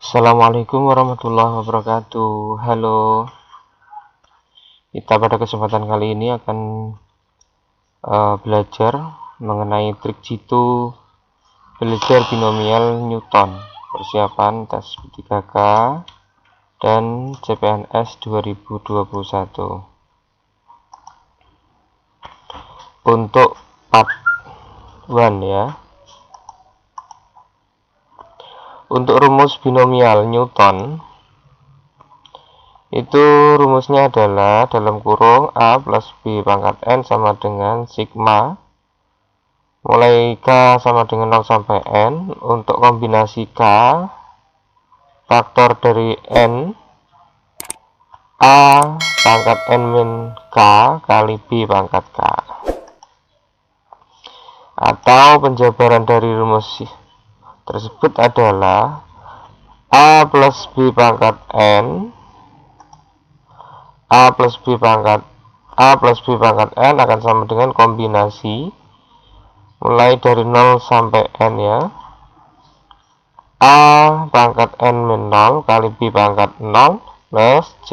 Assalamualaikum warahmatullahi wabarakatuh. Halo, kita pada kesempatan kali ini akan belajar mengenai trik jitu belajar binomial Newton, persiapan tes P3K dan CPNS 2021. Untuk part 1 ya. Untuk rumus binomial Newton itu rumusnya adalah dalam kurung A plus B pangkat N sama dengan sigma mulai K sama dengan 0 sampai N. Untuk kombinasi K faktor dari N A pangkat N min K kali B pangkat K, atau penjabaran dari rumus tersebut adalah A plus B pangkat N A plus B pangkat N akan sama dengan kombinasi mulai dari 0 sampai N ya, A pangkat N min 0 kali B pangkat 0 plus C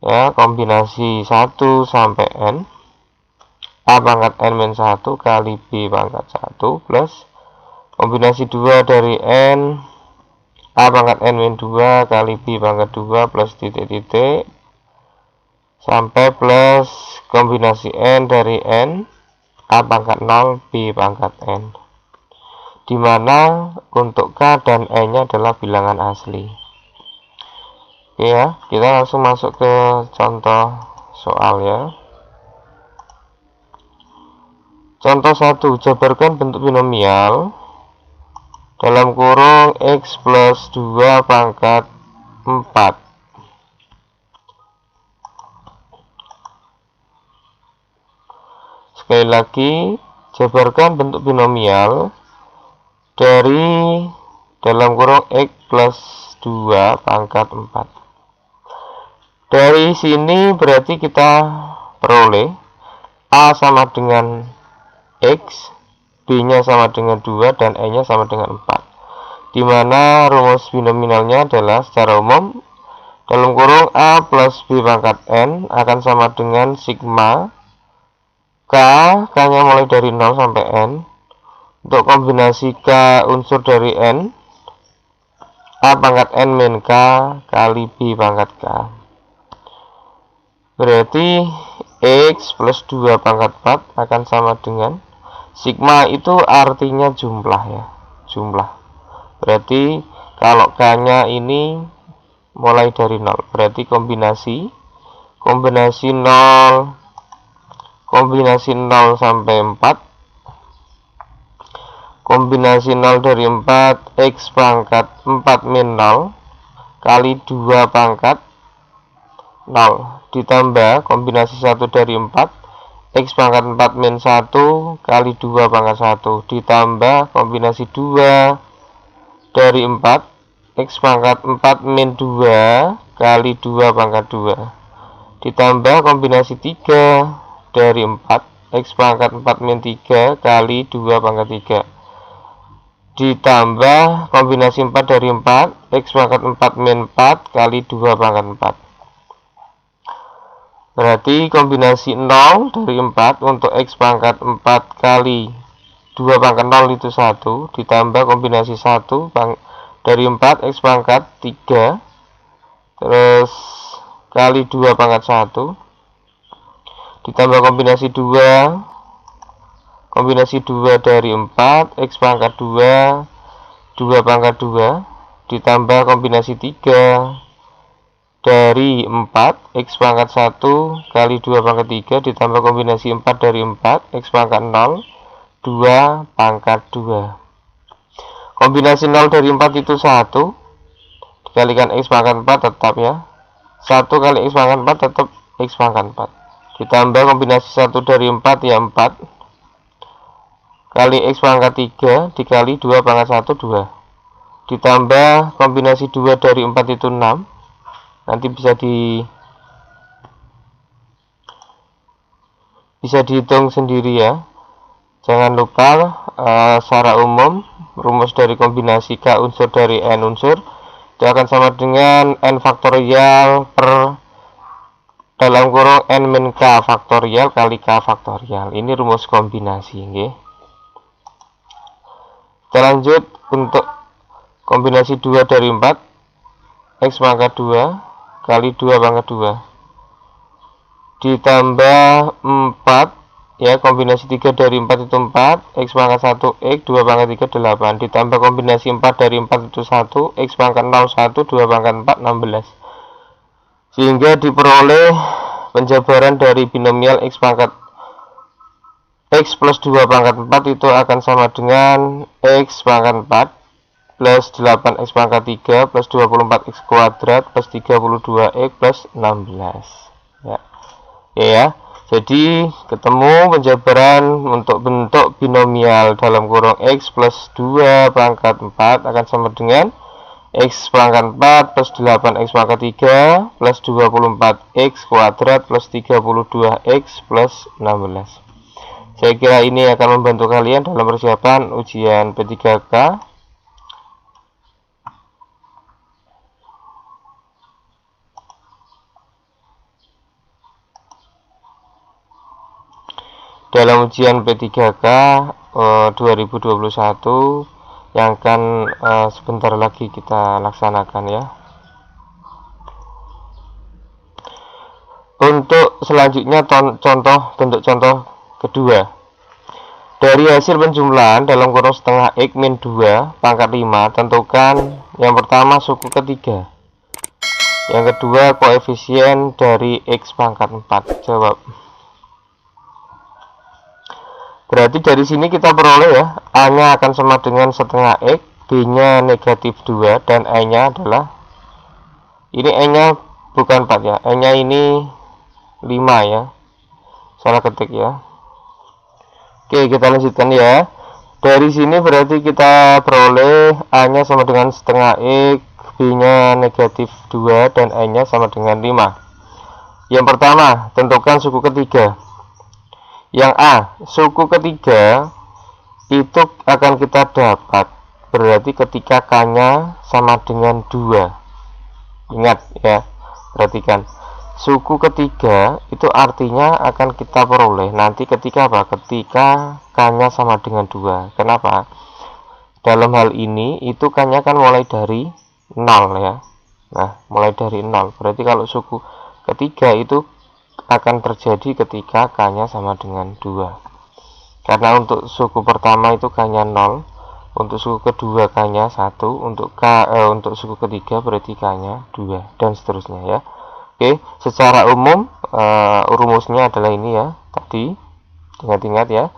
ya, kombinasi 1 sampai N A pangkat N min 1 kali B pangkat 1 plus kombinasi 2 dari N A pangkat N min 2 kali B pangkat 2 plus titik-titik sampai plus kombinasi N dari N A pangkat 0 B pangkat N, dimana untuk K dan N nya adalah bilangan asli. Oke ya, kita langsung masuk ke contoh soal ya. Contoh 1, jabarkan bentuk binomial dalam kurung X plus 2 pangkat 4. Sekali lagi, jabarkan bentuk binomial dari dalam kurung X plus 2 pangkat 4. Dari sini berarti kita peroleh A sama dengan X, B-nya sama dengan 2, dan E-nya sama dengan 4. Dimana rumus binomialnya adalah secara umum dalam kurung A plus B pangkat N akan sama dengan sigma K, K-nya mulai dari 0 sampai N. Untuk kombinasi K unsur dari N, A pangkat N min K kali B pangkat K. Berarti X plus 2 pangkat 4 akan sama dengan sigma, itu artinya jumlah ya, jumlah. Berarti kalau K-nya ini mulai dari 0, berarti kombinasi 0 sampai 4, kombinasi 0 dari 4 X pangkat 4 min 0 kali 2 pangkat 0 ditambah kombinasi 1 dari 4 X pangkat 4 min 1 kali 2 pangkat 1 ditambah kombinasi 2 dari 4 X pangkat 4 min 2 kali 2 pangkat 2 ditambah kombinasi 3 dari 4 X pangkat 4 min 3 kali 2 pangkat 3 ditambah kombinasi 4 dari 4 X pangkat 4 min 4 kali 2 pangkat 4. Berarti kombinasi 0 dari 4 untuk X pangkat 4 kali 2 pangkat 0 itu 1, ditambah kombinasi 1 dari 4 X pangkat 3 terus kali 2 pangkat 1 ditambah kombinasi 2 dari 4 X pangkat 2 pangkat 2 ditambah kombinasi 3 dari 4 X pangkat 1 kali 2 pangkat 3 ditambah kombinasi 4 dari 4 X pangkat 0 2 pangkat 2. Kombinasi 0 dari 4 itu 1 dikalikan X pangkat 4 tetap ya, 1 kali X pangkat 4 tetap X pangkat 4 ditambah kombinasi 1 dari 4 ya 4 kali X pangkat 3 dikali 2 pangkat 1 2 ditambah kombinasi 2 dari 4 itu 6. Nanti bisa dihitung sendiri ya. Jangan lupa secara umum rumus dari kombinasi K unsur dari N unsur itu akan sama dengan N faktorial per dalam kurung N min K faktorial kali K faktorial. Ini rumus kombinasi, okay? Kita lanjut untuk kombinasi 2 dari 4, X pangkat 2 kali 2 pangkat 2 ditambah 4 ya, kombinasi 3 dari 4 itu 4, X pangkat 1 X, 2 pangkat 3 8, ditambah kombinasi 4 dari 4 itu 1, X pangkat 0 1, 2 pangkat 4 16, sehingga diperoleh penjabaran dari binomial X pangkat X plus 2 pangkat 4 itu akan sama dengan X pangkat 4 plus 8X pangkat 3 plus 24X kuadrat plus 32X plus 16 ya. Ya, jadi ketemu penjabaran untuk bentuk binomial dalam kurung X plus 2 pangkat 4 akan sama dengan X pangkat 4 plus 8X pangkat 3 plus 24X kuadrat plus 32X plus 16. Saya kira ini akan membantu kalian dalam persiapan ujian P3K. Dalam ujian P3K 2021 yang akan sebentar lagi kita laksanakan ya. Untuk selanjutnya bentuk contoh kedua. Dari hasil penjumlahan dalam kurung setengah X min 2 pangkat 5, tentukan yang pertama suku ketiga, yang kedua koefisien dari X pangkat 4. Jawab. Berarti dari sini kita peroleh ya, A-nya akan sama dengan setengah X, B-nya negatif 2, dan E-nya adalah, ini E-nya bukan 4 ya, E-nya ini 5 ya, salah ketik ya. Oke, kita lanjutkan ya. Dari sini berarti kita peroleh A-nya sama dengan setengah X, B-nya negatif 2, dan E-nya sama dengan 5. Yang pertama, tentukan suku ketiga. Yang A, suku ketiga itu akan kita dapat berarti ketika K-nya sama dengan 2. Ingat ya, perhatikan. Suku ketiga itu artinya akan kita peroleh nanti ketika apa? Ketika K-nya sama dengan 2. Kenapa? Dalam hal ini itu K-nya kan mulai dari 0 ya. Nah, mulai dari 0. Berarti kalau suku ketiga itu akan terjadi ketika K-nya sama dengan 2. Karena untuk suku pertama itu K-nya 0, untuk suku kedua K-nya 1, untuk suku ketiga berarti K-nya 2 dan seterusnya ya. Oke, secara umum rumusnya adalah ini ya, tadi ingat-ingat ya,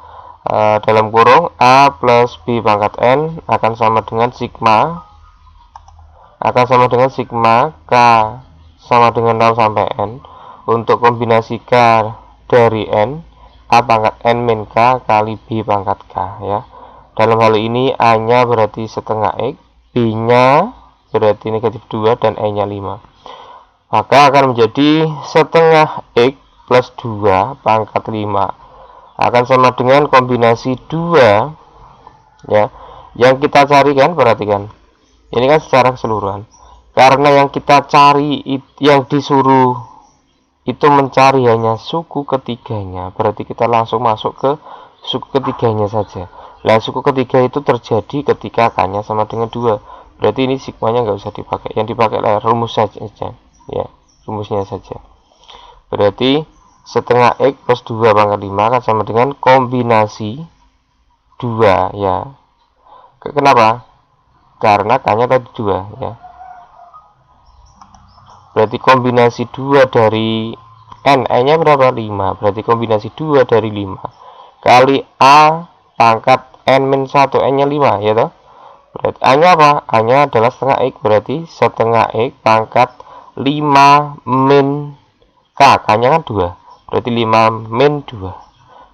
dalam kurung A plus B pangkat N akan sama dengan sigma K sama dengan 0 sampai N untuk kombinasi K dari N, A pangkat N min K kali B pangkat K ya. Dalam hal ini A nya berarti setengah X, B nya berarti negatif 2, dan E nya 5. Maka akan menjadi setengah X plus 2 pangkat 5 akan sama dengan kombinasi 2 ya. Yang kita cari kan, perhatikan. Ini kan secara keseluruhan. Karena yang kita cari, yang disuruh itu mencari hanya suku ketiganya, berarti kita langsung masuk ke suku ketiganya saja. Nah, suku ketiga itu terjadi ketika K-nya sama dengan 2. Berarti ini sigmanya nggak usah dipakai. Yang dipakai adalah rumus saja. Ya, rumusnya saja. Berarti setengah X plus 2 pangkat 5 akan sama dengan kombinasi 2 ya. Kenapa? Karena K-nya tadi 2 ya. Berarti kombinasi 2 dari N, E-nya berapa? 5. Berarti kombinasi 2 dari 5 kali A pangkat N min 1, N-nya 5 ya toh. Berarti A-nya apa? A-nya adalah setengah X, berarti setengah X pangkat 5 min K, K-nya kan 2, berarti 5 min 2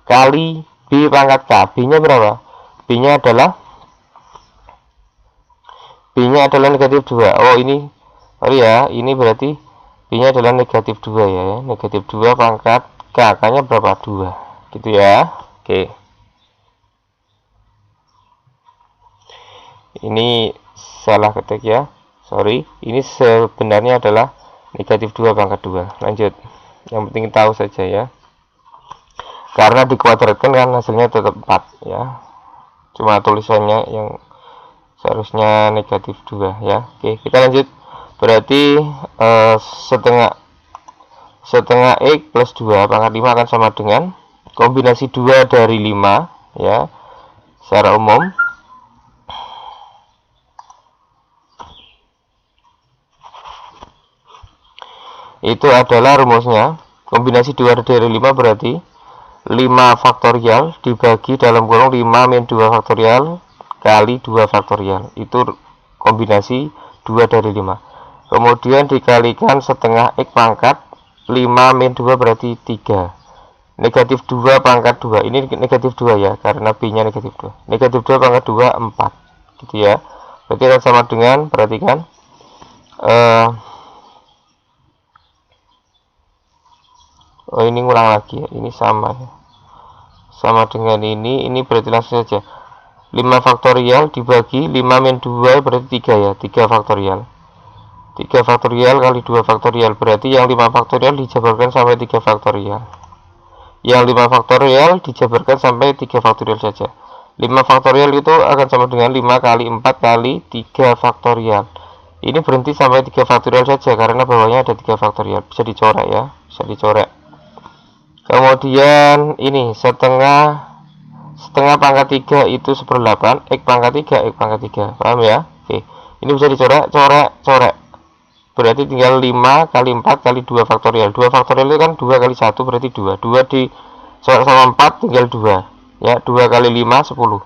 kali B pangkat K. B nya berapa? B nya adalah B-nya adalah negatif 2. Oh ini, sorry ya, ini berarti B-nya adalah negatif 2 ya. Negatif 2 pangkat K, K-nya berapa? 2. Gitu ya. Oke. Ini salah ketik ya. Sorry, ini sebenarnya adalah negatif 2 pangkat 2. Lanjut. Yang penting tahu saja ya. Karena dikuadratkan kan hasilnya tetap 4 ya. Cuma tulisannya yang seharusnya negatif 2 ya. Oke, kita lanjut. Berarti setengah X plus 2 pangkat 5 akan sama dengan kombinasi 2 dari 5 ya. Secara umum itu adalah rumusnya. Kombinasi 2 dari 5 berarti 5 faktorial dibagi dalam kurung 5 min 2 faktorial kali 2 faktorial. Itu kombinasi 2 dari 5. Kemudian dikalikan setengah X pangkat 5 min 2 berarti 3. Negatif 2 pangkat 2. Ini negatif 2 ya, karena B-nya negatif 2. Negatif 2 pangkat 2, 4. Gitu ya. Berarti akan sama dengan, perhatikan. Oh ini ngulang lagi ya, ini sama ya. Sama dengan ini berarti langsung saja 5 faktorial dibagi 5 min 2 berarti 3 ya, 3 faktorial. 3 faktorial kali 2 faktorial berarti yang 5 faktorial dijabarkan sampai 3 faktorial. Yang 5 faktorial dijabarkan sampai 3 faktorial saja. 5 faktorial itu akan sama dengan 5 kali 4 kali 3 faktorial. Ini berhenti sampai 3 faktorial saja karena bawahnya ada 3 faktorial. Bisa dicoret ya, bisa dicoret. Kemudian ini setengah pangkat 3 itu 1/8 X pangkat 3 X pangkat 3. Paham ya? Oke. Ini bisa dicoret, coret. Berarti tinggal 5 kali 4 kali 2 faktorial. 2 faktorial itu kan 2 kali 1 berarti 2. 2 dicoret sama 4 tinggal 2. Ya, 2 kali 5 10.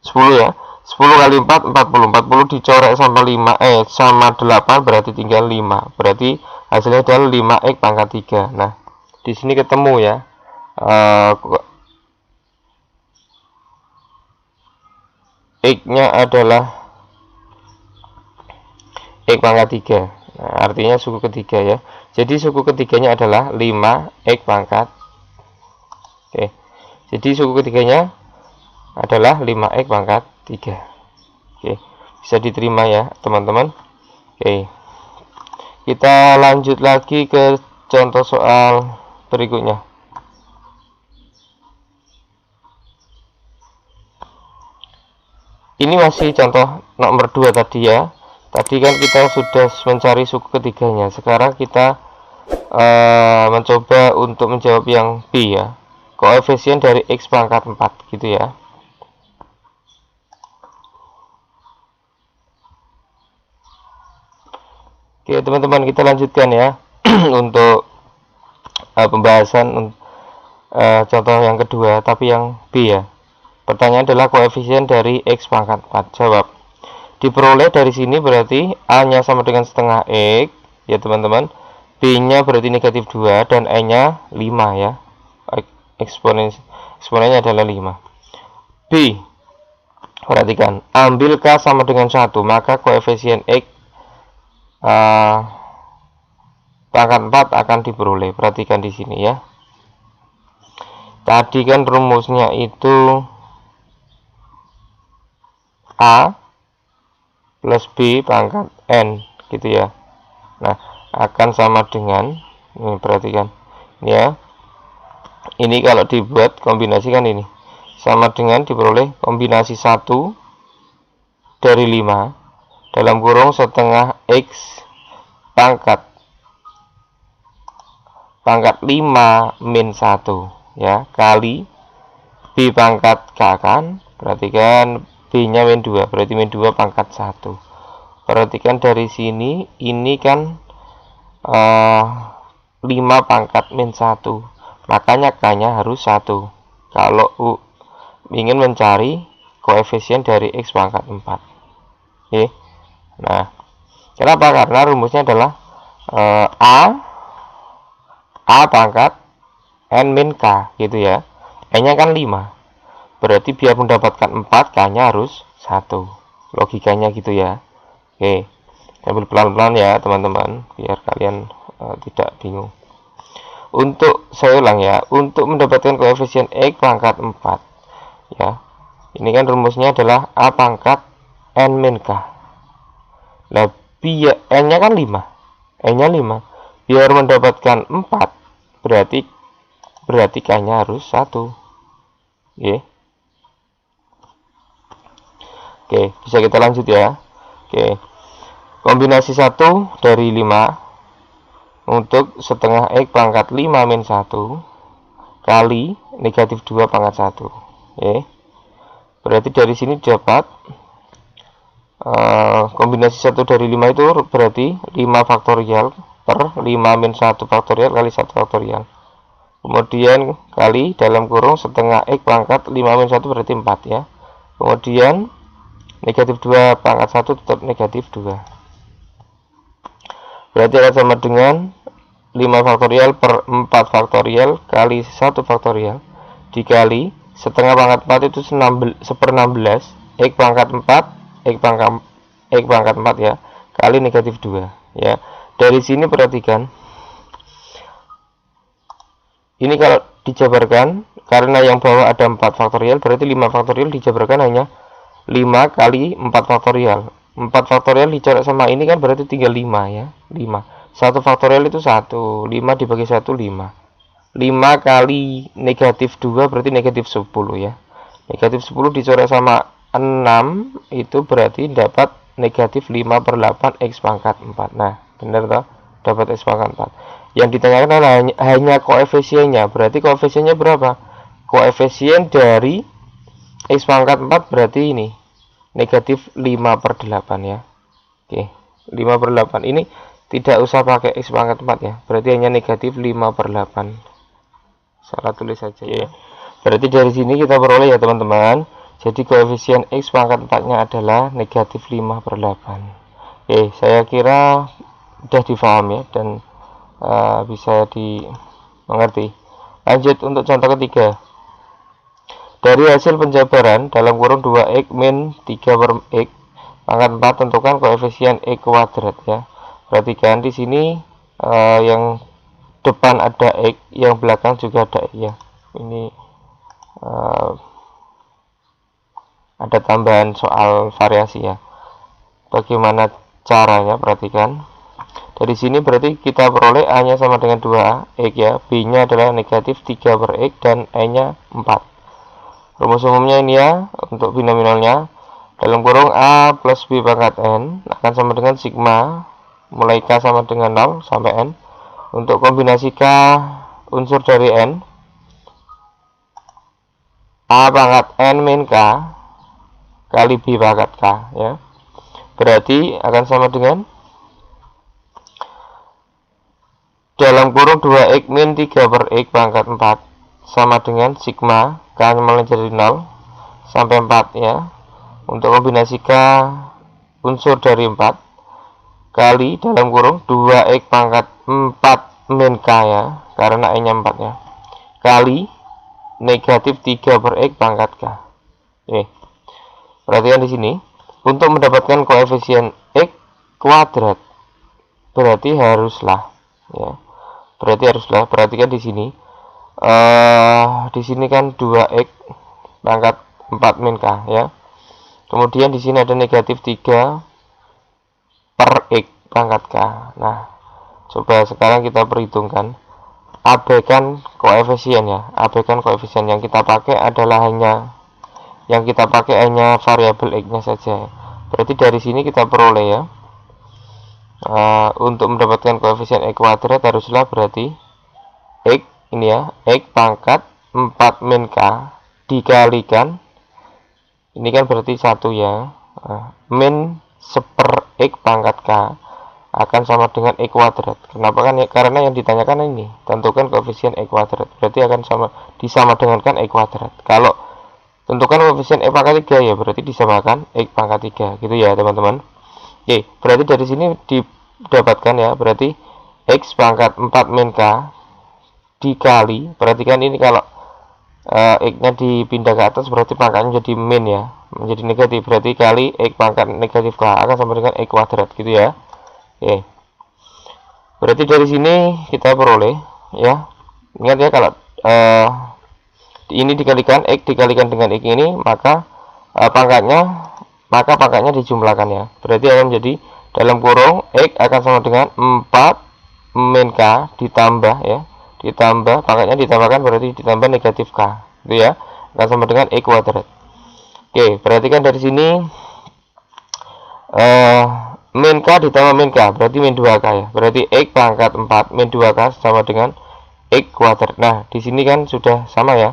10 ya. 10 kali 4 40. 40 dicoret sama 5 sama 8 berarti tinggal 5. Berarti hasilnya adalah 5 X pangkat 3. Nah, di sini ketemu ya. X-nya adalah X pangkat 3. Nah, artinya suku ketiga ya. Jadi suku ketiganya adalah 5 X pangkat. Oke. Jadi suku ketiganya adalah 5 X pangkat 3. Oke. Bisa diterima ya, teman-teman. Oke. Kita lanjut lagi ke contoh soal berikutnya. Ini masih contoh nomor 2 tadi ya. Tadi kan kita sudah mencari suku ketiganya. Sekarang kita mencoba untuk menjawab yang B ya. Koefisien dari X pangkat 4 gitu ya. Oke teman-teman, kita lanjutkan ya. Untuk pembahasan contoh yang kedua, tapi yang B ya. Pertanyaan adalah koefisien dari X pangkat 4. Jawab. Diperoleh dari sini berarti A-nya sama dengan setengah X ya teman-teman. B-nya berarti negatif 2 dan E-nya 5 ya. Eksponennya adalah 5. B. Perhatikan, ambil K sama dengan 1, maka koefisien X pangkat 4 akan diperoleh. Perhatikan di sini ya. Tadi kan rumusnya itu A plus B pangkat N gitu ya. Nah, akan sama dengan ini, perhatikan ini ya. Ini kalau dibuat kombinasi kan ini sama dengan diperoleh kombinasi 1 dari 5 dalam kurung setengah X pangkat 5 min 1 ya kali B pangkat K kan. Perhatikan B-nya min 2 berarti min 2 pangkat 1. Perhatikan dari sini ini kan 5 pangkat min 1, makanya K-nya harus 1 kalau ingin mencari koefisien dari X pangkat 4. Oke. Nah, kenapa? Karena rumusnya adalah A pangkat N min K gitu ya. N-nya kan 5. Berarti biar mendapatkan 4, K-nya harus 1. logikanya gitu ya. Oke, sambil pelan-pelan ya teman-teman, biar kalian tidak bingung. Untuk saya ulang ya, untuk mendapatkan koefisien X pangkat 4 ya, ini kan rumusnya adalah A pangkat N min K. Nah, biar N nya kan 5, N nya 5, biar mendapatkan 4 berarti K nya harus 1 ya. Oke, bisa kita lanjut ya. Oke, kombinasi 1 dari 5 untuk setengah X pangkat 5 min 1 kali negatif 2 pangkat 1 ya. Berarti dari sini dapat kombinasi 1 dari 5 itu berarti 5 faktorial per 5 min 1 faktorial kali 1 faktorial, kemudian kali dalam kurung setengah X pangkat 5 min 1 berarti 4 ya, kemudian negatif 2 pangkat 1 tetap negatif 2, berarti akan sama dengan 5 faktorial per 4 faktorial kali 1 faktorial dikali setengah pangkat 4 itu 1/16 X pangkat 4 X pangkat 4 ya, kali negatif 2 ya. Dari sini perhatikan, ini kalau dijabarkan, karena yang bawah ada 4 faktorial, berarti 5 faktorial dijabarkan hanya 5 kali 4 faktorial. 4 faktorial dicoret sama ini kan berarti tinggal 5 ya. 5. 1 faktorial itu 1. 5 dibagi 1 5. 5 kali negatif 2 berarti negatif 10 ya. Negatif 10 dicoret sama 6 itu berarti dapat negatif 5/8 X pangkat 4. Nah, benar toh? Dapat X pangkat 4. Yang ditanyakan adalah hanya koefisiennya. Berarti koefisiennya berapa? Koefisien dari X pangkat 4 berarti ini negatif 5/8 ya. Oke, 5/8 ini tidak usah pakai X pangkat 4 ya, berarti hanya negatif 5/8. Salah tulis saja ya. Berarti dari sini kita peroleh ya teman-teman, jadi koefisien X pangkat 4 nya adalah negatif 5/8. Oke, saya kira sudah difahami ya, dan bisa dimengerti. Lanjut untuk contoh ketiga. Dari hasil penjabaran dalam kurung 2x min 3/x pangkat 4 tentukan koefisien x kuadrat ya. Perhatikan di sini yang depan ada x, yang belakang juga ada x ya. Ini ada tambahan soal variasi ya. Bagaimana caranya? Perhatikan. Dari sini berarti kita peroleh A-nya sama dengan 2x ya, B-nya adalah negatif 3/x dan E-nya 4. Rumus umumnya ini ya, untuk binominalnya dalam kurung A plus B pangkat N akan sama dengan sigma mulai K sama dengan 0 sampai N. Untuk kombinasi K unsur dari N, A pangkat N min K kali B pangkat K ya, berarti akan sama dengan dalam kurung 2x min 3/x pangkat 4 sama dengan sigma K mulai dari 0 sampai 4 ya. Untuk kombinasi K unsur dari 4 kali dalam kurung 2x pangkat 4 min K ya, karena E nya 4 ya, kali negatif 3/x pangkat K. Oke, perhatikan di sini, untuk mendapatkan koefisien X kuadrat berarti haruslah ya, perhatikan di sini. Di sini kan 2x pangkat 4 min K ya. Kemudian di sini ada negatif 3/x pangkat K. Nah, coba sekarang kita perhitungkan. Abaikan koefisien ya. Abaikan koefisien, yang kita pakai hanya variabel x-nya saja. Berarti dari sini kita peroleh ya. Untuk mendapatkan koefisien x kuadrat haruslah berarti x ini ya, x pangkat 4 min K dikalikan, ini kan berarti 1 ya, min 1/x pangkat K akan sama dengan x kuadrat. Kenapa? Kan ya, karena yang ditanyakan ini tentukan koefisien x kuadrat, berarti akan disamadengankan x kuadrat. Kalau tentukan koefisien x pangkat 3 ya, berarti disamakan x pangkat 3 gitu ya teman-teman. Oke, berarti dari sini didapatkan ya, berarti x pangkat 4 min K dikali, perhatikan ini kalau X-nya dipindah ke atas berarti pangkatnya jadi min ya, menjadi negatif, berarti kali X pangkat negatif K akan sama dengan X kuadrat gitu ya. Oke, berarti dari sini kita peroleh ya, ingat ya, kalau ini dikalikan X dikalikan dengan X ini, maka pangkatnya dijumlahkan ya, berarti akan menjadi dalam kurung X akan sama dengan 4 min K ditambah ya, ditambah pangkatnya ditambahkan berarti ditambah negatif K itu ya, akan sama dengan X kuadrat. Oke, perhatikan dari sini min K ditambah min K berarti min 2K ya, berarti X pangkat 4 min 2K sama dengan X kuadrat. Nah di sini kan sudah sama ya,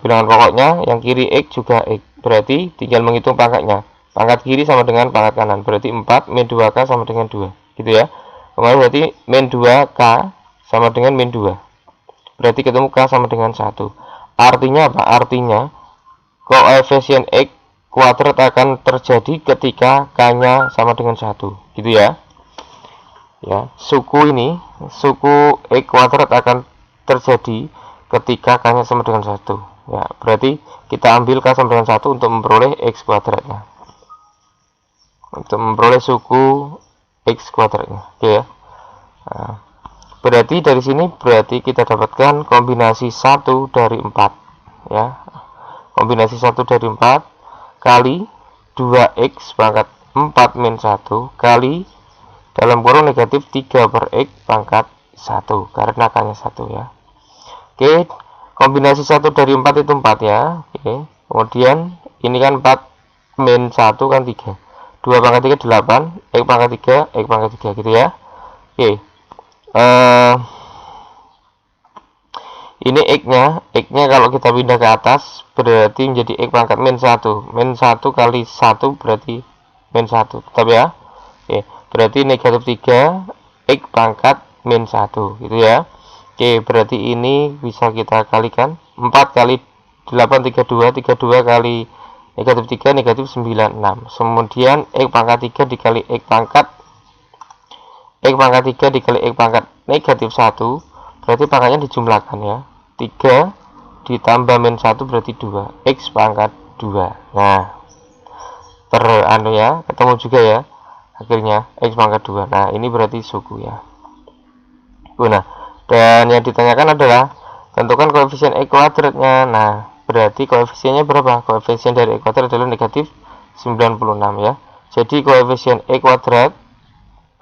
bilangan pokoknya yang kiri X juga X, berarti tinggal menghitung pangkatnya, pangkat kiri sama dengan pangkat kanan, berarti 4 min 2K sama dengan 2 gitu ya. Kemarin berarti min 2K sama dengan min 2, berarti ketemu K sama dengan 1. Artinya apa? Artinya koefisien X kuadrat akan terjadi ketika K-nya sama dengan 1 gitu ya. Ya, suku X kuadrat akan terjadi ketika K-nya sama dengan 1 ya, berarti kita ambil K sama dengan 1 untuk memperoleh X kuadratnya, untuk memperoleh suku X kuadratnya. Oke ya. Nah, berarti dari sini berarti kita dapatkan kombinasi 1 dari 4 ya, kombinasi 1 dari 4 kali 2X pangkat 4 min 1 kali dalam kurung negatif 3 per X pangkat 1 karena K-nya 1 ya. Oke, kombinasi 1 dari 4 itu 4 ya. Oke, kemudian ini kan 4 min 1 kan 3, 2 pangkat 3 8, X pangkat 3 X pangkat 3 gitu ya. Oke, ini X-nya kalau kita pindah ke atas berarti menjadi X pangkat min 1 kali 1 berarti min 1 tetap ya. Oke, berarti negatif 3 X pangkat min 1 gitu ya. Oke, berarti ini bisa kita kalikan 4 kali 8 32 kali negatif 3 negatif 96, kemudian X pangkat 3 dikali X pangkat 3 dikali X pangkat negatif 1 berarti pangkatnya dijumlahkan ya, 3 ditambah min 1 berarti 2 X pangkat 2. Nah ya, ketemu juga ya akhirnya X pangkat 2. Nah ini berarti suku ya. Nah, dan yang ditanyakan adalah tentukan koefisien X kuadratnya. Nah berarti koefisiennya berapa? Koefisien dari X kuadrat adalah negatif 96 ya, jadi koefisien X kuadrat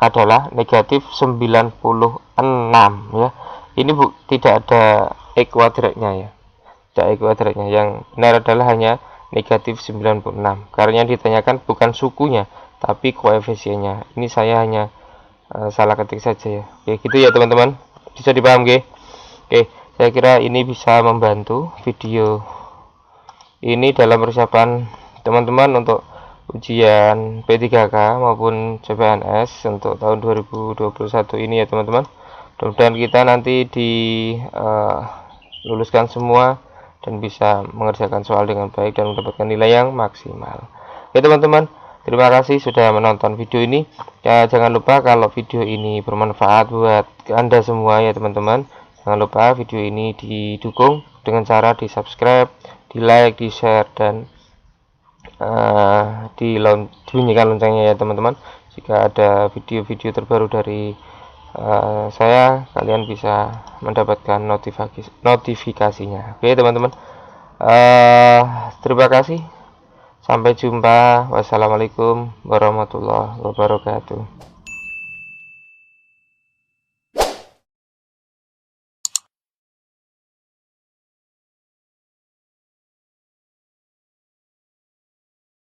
adalah negatif 96 ya. Ini tidak ada X kuadratnya ya, tidak X kuadratnya, yang benar adalah hanya negatif 96 karena yang ditanyakan bukan sukunya tapi koefisiennya. Ini saya hanya salah ketik saja ya. Oke gitu ya teman-teman, bisa dipaham Oke, saya kira ini bisa membantu video ini dalam persiapan teman-teman untuk ujian P3K maupun CPNS untuk tahun 2021 ini ya teman-teman. Mudah-mudahan kita nanti luluskan semua dan bisa mengerjakan soal dengan baik dan mendapatkan nilai yang maksimal. Oke teman-teman, terima kasih sudah menonton video ini ya. Jangan lupa kalau video ini bermanfaat buat Anda semua ya teman-teman, jangan lupa video ini didukung dengan cara di subscribe, di like, di share, dan dibunyikan loncengnya ya teman-teman. Jika ada video-video terbaru dari saya, kalian bisa mendapatkan notifikasinya. Oke teman-teman, terima kasih, sampai jumpa, wassalamualaikum warahmatullahi wabarakatuh.